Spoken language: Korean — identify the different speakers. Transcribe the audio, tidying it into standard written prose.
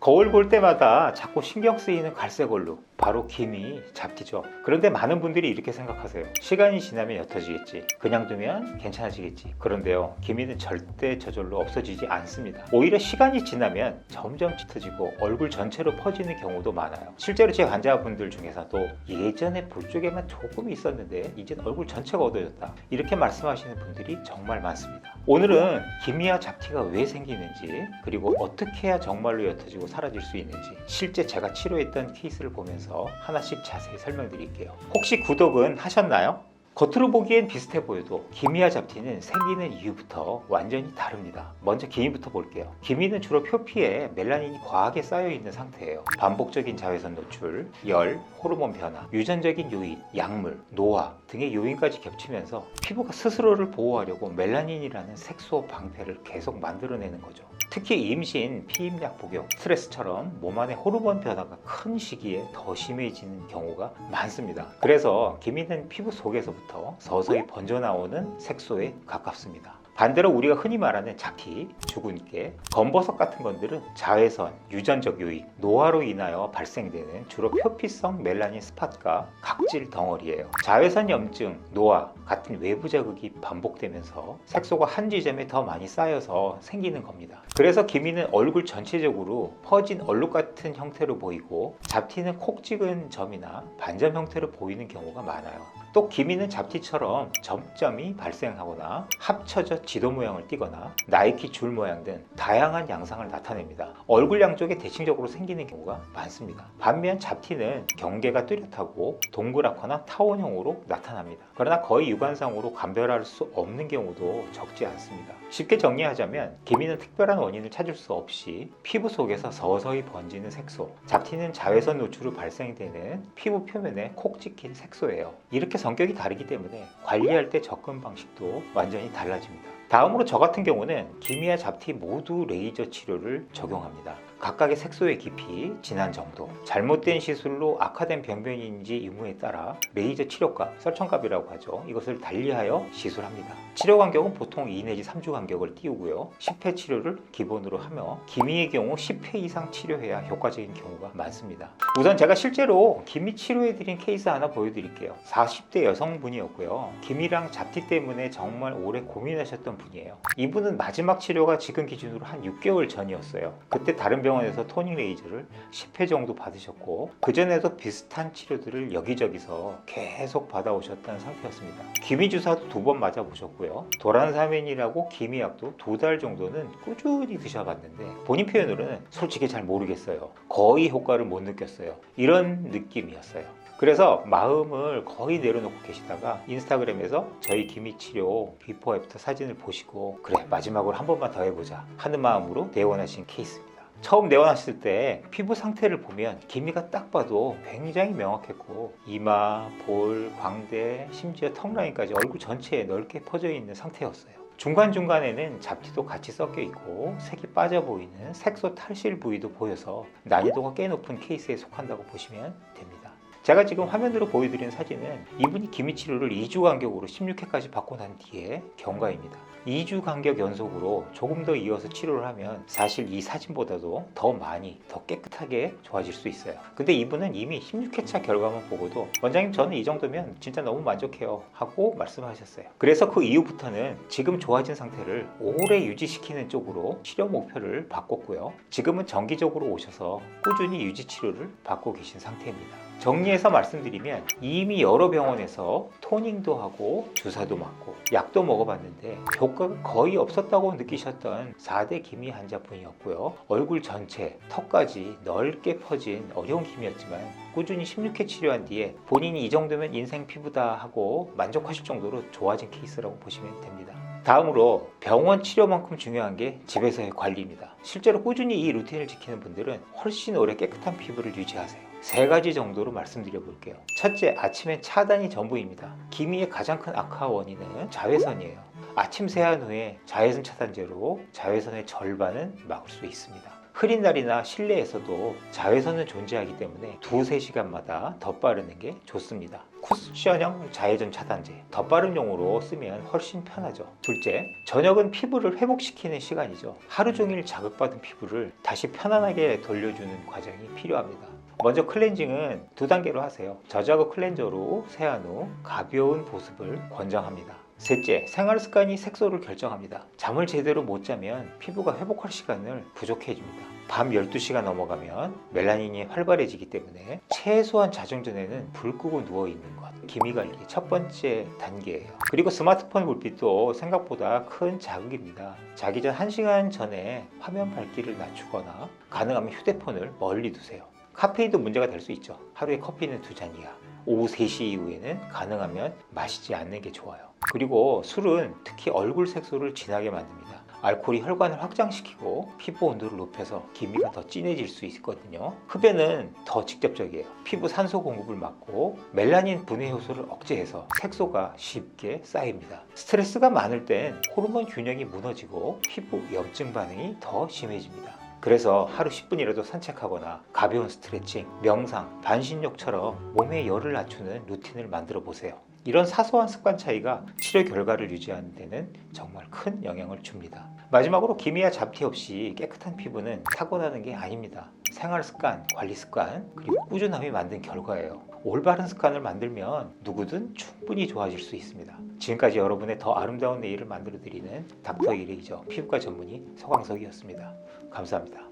Speaker 1: 거울 볼 때마다 자꾸 신경 쓰이는 갈색 얼룩, 바로 기미 잡티죠. 그런데 많은 분들이 이렇게 생각하세요. 시간이 지나면 옅어지겠지, 그냥 두면 괜찮아지겠지. 그런데요, 기미는 절대 저절로 없어지지 않습니다. 오히려 시간이 지나면 점점 짙어지고 얼굴 전체로 퍼지는 경우도 많아요. 실제로 제 환자분들 중에서도 예전에 볼 쪽에만 조금 있었는데 이젠 얼굴 전체가 어두워졌다, 이렇게 말씀하시는 분들이 정말 많습니다. 오늘은 기미와 잡티가 왜 생기는지, 그리고 어떻게 해야 정말로 옅어지고 사라질 수 있는지 실제 제가 치료했던 케이스를 보면서 하나씩 자세히 설명드릴게요. 혹시 구독은 하셨나요? 겉으로 보기엔 비슷해 보여도 기미와 잡티는 생기는 이유부터 완전히 다릅니다. 먼저 기미부터 볼게요. 기미는 주로 표피에 멜라닌이 과하게 쌓여있는 상태예요. 반복적인 자외선 노출, 열, 호르몬 변화, 유전적인 요인, 약물, 노화 등의 요인까지 겹치면서 피부가 스스로를 보호하려고 멜라닌이라는 색소 방패를 계속 만들어내는 거죠. 특히 임신, 피임약 복용, 스트레스처럼 몸 안의 호르몬 변화가 큰 시기에 더 심해지는 경우가 많습니다. 그래서 기미는 피부 속에서부터 서서히 번져나오는 색소에 가깝습니다. 반대로 우리가 흔히 말하는 잡티, 주근깨, 검버섯 같은 것들은 자외선, 유전적 요인, 노화로 인하여 발생되는 주로 표피성 멜라닌 스팟과 각질 덩어리예요. 자외선 염증, 노화 같은 외부 자극이 반복되면서 색소가 한 지점에 더 많이 쌓여서 생기는 겁니다. 그래서 기미는 얼굴 전체적으로 퍼진 얼룩 같은 형태로 보이고, 잡티는 콕 찍은 점이나 반점 형태로 보이는 경우가 많아요. 또 기미는 잡티처럼 점점이 발생하거나 합쳐져 지도 모양을 띠거나 나이키 줄 모양 등 다양한 양상을 나타냅니다. 얼굴 양쪽에 대칭적으로 생기는 경우가 많습니다. 반면 잡티는 경계가 뚜렷하고 동그랗거나 타원형으로 나타납니다. 그러나 거의 육안상으로 감별할 수 없는 경우도 적지 않습니다. 쉽게 정리하자면 기미는 특별한 원인을 찾을 수 없이 피부 속에서 서서히 번지는 색소, 잡티는 자외선 노출로 발생되는 피부 표면에 콕 찍힌 색소예요. 이렇게 성격이 다르기 때문에 관리할 때 접근 방식도 완전히 달라집니다. 다음으로 저 같은 경우는 기미와 잡티 모두 레이저 치료를 적용합니다. 각각의 색소의 깊이, 진한 정도, 잘못된 시술로 악화된 병변인지 유무에 따라 레이저 치료값, 설정값이라고 하죠. 이것을 달리하여 시술합니다. 치료 간격은 보통 2 내지 3주 간격을 띄우고요. 10회 치료를 기본으로 하며 기미의 경우 10회 이상 치료해야 효과적인 경우가 많습니다. 우선 제가 실제로 기미 치료해드린 케이스 하나 보여드릴게요. 40대 여성분이었고요. 기미랑 잡티 때문에 정말 오래 고민하셨던 분이에요. 이분은 마지막 치료가 지금 기준으로 한 6개월 전이었어요. 그때 다른 병원에서 토닝 레이저를 10회 정도 받으셨고, 그전에도 비슷한 치료들을 여기저기서 계속 받아오셨던 상태였습니다. 기미 주사도 2번 맞아보셨고요. 도란사면이라고 기미약도 2달 정도는 꾸준히 드셔봤는데 본인 표현으로는 솔직히 잘 모르겠어요, 거의 효과를 못 느꼈어요, 이런 느낌이었어요. 그래서 마음을 거의 내려놓고 계시다가 인스타그램에서 저희 기미치료 비포 애프터 사진을 보시고, 그래 마지막으로 한 번만 더 해보자 하는 마음으로 내원하신 케이스입니다. 처음 내원하실 때 피부 상태를 보면 기미가 딱 봐도 굉장히 명확했고, 이마, 볼, 광대, 심지어 턱 라인까지 얼굴 전체에 넓게 퍼져 있는 상태였어요. 중간중간에는 잡티도 같이 섞여 있고 색이 빠져 보이는 색소 탈실 부위도 보여서 난이도가 꽤 높은 케이스에 속한다고 보시면 됩니다. 제가 지금 화면으로 보여드리는 사진은 이분이 기미 치료를 2주 간격으로 16회까지 받고 난 뒤에 경과입니다. 2주 간격 연속으로 조금 더 이어서 치료를 하면 사실 이 사진보다도 더 많이, 더 깨끗하게 좋아질 수 있어요. 근데 이분은 이미 16회차 결과만 보고도 원장님 저는 이 정도면 진짜 너무 만족해요 하고 말씀하셨어요. 그래서 그 이후부터는 지금 좋아진 상태를 오래 유지시키는 쪽으로 치료 목표를 바꿨고요. 지금은 정기적으로 오셔서 꾸준히 유지 치료를 받고 계신 상태입니다. 정리해서 말씀드리면 이미 여러 병원에서 토닝도 하고 주사도 맞고 약도 먹어봤는데 효과가 거의 없었다고 느끼셨던 4대 기미 환자분이었고요. 얼굴 전체, 턱까지 넓게 퍼진 어려운 기미였지만 꾸준히 16회 치료한 뒤에 본인이 이 정도면 인생 피부다 하고 만족하실 정도로 좋아진 케이스라고 보시면 됩니다. 다음으로 병원 치료만큼 중요한 게 집에서의 관리입니다. 실제로 꾸준히 이 루틴을 지키는 분들은 훨씬 오래 깨끗한 피부를 유지하세요. 3가지 정도로 말씀드려 볼게요. 첫째, 아침엔 차단이 전부입니다. 기미의 가장 큰 악화 원인은 자외선이에요. 아침 세안 후에 자외선 차단제로 자외선의 절반은 막을 수 있습니다. 흐린 날이나 실내에서도 자외선은 존재하기 때문에 2~3시간마다 덧바르는 게 좋습니다. 쿠션형 자외선 차단제, 덧바름용으로 쓰면 훨씬 편하죠. 둘째, 저녁은 피부를 회복시키는 시간이죠. 하루 종일 자극받은 피부를 다시 편안하게 돌려주는 과정이 필요합니다. 먼저 클렌징은 2단계로 하세요. 저자극 클렌저로 세안 후 가벼운 보습을 권장합니다. 셋째, 생활 습관이 색소를 결정합니다. 잠을 제대로 못 자면 피부가 회복할 시간을 부족해집니다. 밤 12시가 넘어가면 멜라닌이 활발해지기 때문에 최소한 자정 전에는 불 끄고 누워있는 것, 기미 관리 첫 번째 단계예요. 그리고 스마트폰 불빛도 생각보다 큰 자극입니다. 자기 전 1시간 전에 화면 밝기를 낮추거나 가능하면 휴대폰을 멀리 두세요. 카페인도 문제가 될 수 있죠. 하루에 커피는 2잔 이하, 오후 3시 이후에는 가능하면 마시지 않는 게 좋아요. 그리고 술은 특히 얼굴 색소를 진하게 만듭니다. 알코올이 혈관을 확장시키고 피부 온도를 높여서 기미가 더 진해질 수 있거든요. 흡연은 더 직접적이에요. 피부 산소 공급을 막고 멜라닌 분해 효소를 억제해서 색소가 쉽게 쌓입니다. 스트레스가 많을 땐 호르몬 균형이 무너지고 피부 염증 반응이 더 심해집니다. 그래서 하루 10분이라도 산책하거나 가벼운 스트레칭, 명상, 반신욕처럼 몸의 열을 낮추는 루틴을 만들어 보세요. 이런 사소한 습관 차이가 치료 결과를 유지하는 데는 정말 큰 영향을 줍니다. 마지막으로 기미와 잡티 없이 깨끗한 피부는 타고나는 게 아닙니다. 생활 습관, 관리 습관, 그리고 꾸준함이 만든 결과예요. 올바른 습관을 만들면 누구든 충분히 좋아질 수 있습니다. 지금까지 여러분의 더 아름다운 내일을 만들어 드리는 닥터 이레이저 피부과 전문의 서광석이었습니다. 감사합니다.